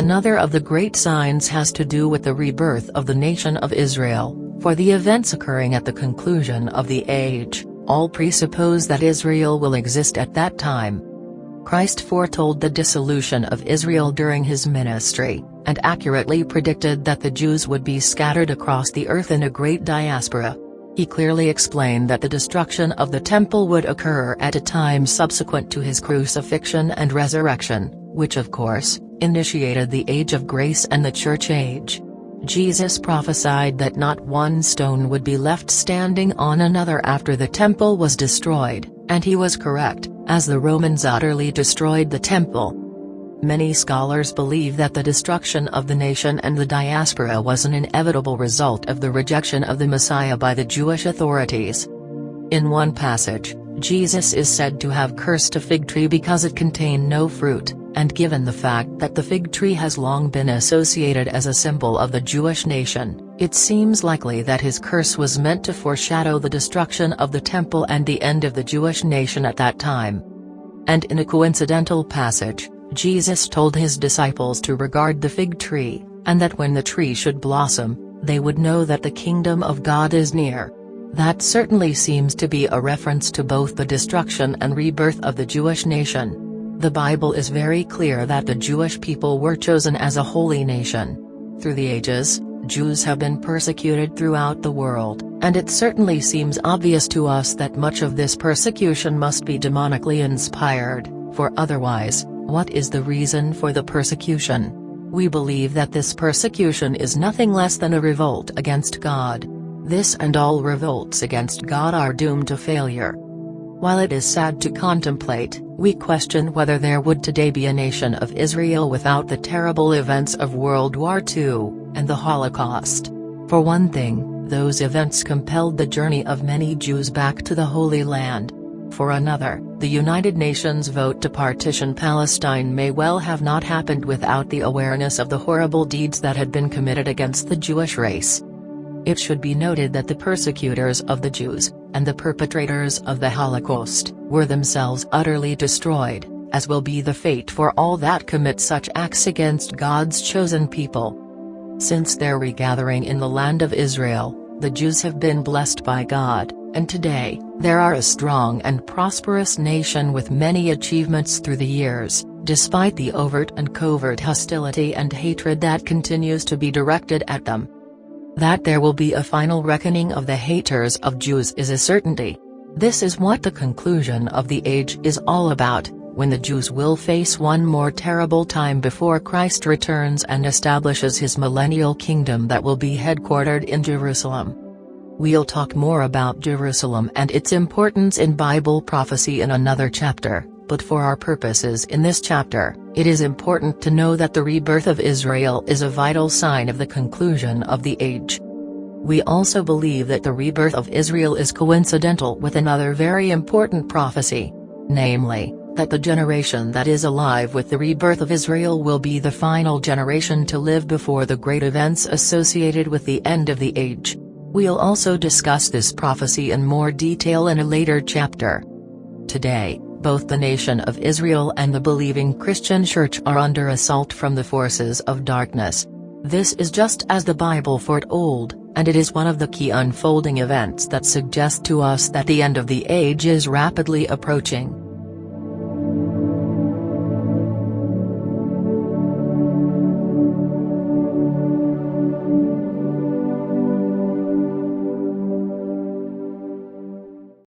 Another of the great signs has to do with the rebirth of the nation of Israel, for the events occurring at the conclusion of the age, all presuppose that Israel will exist at that time. Christ foretold the dissolution of Israel during his ministry, and accurately predicted that the Jews would be scattered across the earth in a great diaspora. He clearly explained that the destruction of the temple would occur at a time subsequent to his crucifixion and resurrection, which of course, initiated the Age of Grace and the Church Age. Jesus prophesied that not one stone would be left standing on another after the temple was destroyed, and he was correct, as the Romans utterly destroyed the temple. Many scholars believe that the destruction of the nation and the diaspora was an inevitable result of the rejection of the Messiah by the Jewish authorities. In one passage, Jesus is said to have cursed a fig tree because it contained no fruit, and given the fact that the fig tree has long been associated as a symbol of the Jewish nation, it seems likely that his curse was meant to foreshadow the destruction of the temple and the end of the Jewish nation at that time. And in a coincidental passage, Jesus told his disciples to regard the fig tree, and that when the tree should blossom, they would know that the kingdom of God is near. That certainly seems to be a reference to both the destruction and rebirth of the Jewish nation. The Bible is very clear that the Jewish people were chosen as a holy nation. Through the ages, Jews have been persecuted throughout the world, and it certainly seems obvious to us that much of this persecution must be demonically inspired, for otherwise, what is the reason for the persecution? We believe that this persecution is nothing less than a revolt against God. This and all revolts against God are doomed to failure. While it is sad to contemplate, we question whether there would today be a nation of Israel without the terrible events of World War II, and the Holocaust. For one thing, those events compelled the journey of many Jews back to the Holy Land. For another, the United Nations vote to partition Palestine may well have not happened without the awareness of the horrible deeds that had been committed against the Jewish race. It should be noted that the persecutors of the Jews, and the perpetrators of the Holocaust, were themselves utterly destroyed, as will be the fate for all that commit such acts against God's chosen people. Since their regathering in the land of Israel, the Jews have been blessed by God, and today, they are a strong and prosperous nation with many achievements through the years, despite the overt and covert hostility and hatred that continues to be directed at them. That there will be a final reckoning of the haters of Jews is a certainty. This is what the conclusion of the age is all about, when the Jews will face one more terrible time before Christ returns and establishes his millennial kingdom that will be headquartered in Jerusalem. We'll talk more about Jerusalem and its importance in Bible prophecy in another chapter, but for our purposes in this chapter, it is important to know that the rebirth of Israel is a vital sign of the conclusion of the age. We also believe that the rebirth of Israel is coincidental with another very important prophecy, namely, that the generation that is alive with the rebirth of Israel will be the final generation to live before the great events associated with the end of the age. We'll also discuss this prophecy in more detail in a later chapter. Today, both the nation of Israel and the believing Christian Church are under assault from the forces of darkness. This is just as the Bible foretold, and it is one of the key unfolding events that suggest to us that the end of the age is rapidly approaching.